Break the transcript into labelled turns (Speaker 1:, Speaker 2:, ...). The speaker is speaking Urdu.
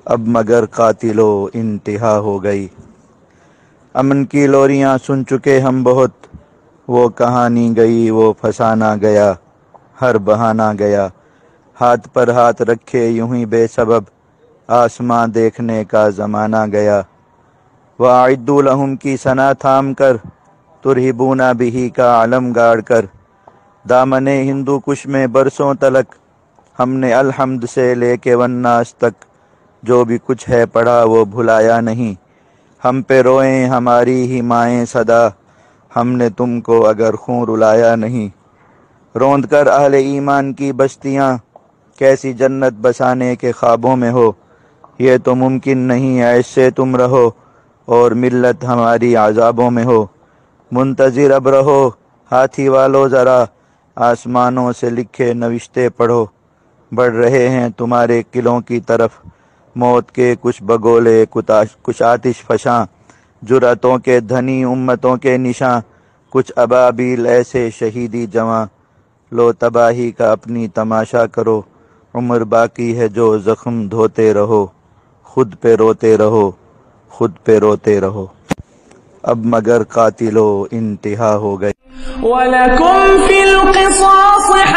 Speaker 1: اب مگر قاتلو انتہا ہو گئی۔ امن کی لوریاں سن چکے ہم بہت، وہ کہانی گئی وہ فسانہ گیا، ہر بہانہ گیا۔ ہاتھ پر ہاتھ رکھے یوں ہی بے سبب، آسماں دیکھنے کا زمانہ گیا۔ وَأَعِدُّوا لَهُمْ کی ثنا تھام کر، ترہبون بِهِ کا علم گاڑ کر، دامن ہندو کش میں برسوں تلک، ہم نے الحمد سے لے کے والناس تک، جو بھی کچھ ہے پڑھا وہ بھلایا نہیں۔ ہم پہ روئیں ہماری ہی مائیں صدا، ہم نے تم کو اگر خون رلایا نہیں۔ روند کر اہل ایمان کی بستیاں، کیسی جنت بسانے کے خوابوں میں ہو۔ یہ تو ممکن نہیں ایسے تم رہو، اور ملت ہماری عذابوں میں ہو۔ منتظر اب رہو ہاتھی والو ذرا، آسمانوں سے لکھے نوشتے پڑھو۔ بڑھ رہے ہیں تمہارے قلعوں کی طرف، موت کے کچھ بگولے کچھ آتش فشاں، جرأتوں کے دھنی امتوں کے نشاں، کچھ ابابیل ایسے شہیدی جواں۔ لو تباہی کا اپنی تماشا کرو، عمر باقی ہے جو زخم دھوتے رہو، خود پہ روتے رہو، خود پہ روتے رہو۔ اب مگر قاتلو انتہا ہو گئی۔
Speaker 2: وَلَكُمْ فِي الْقِصَاصِ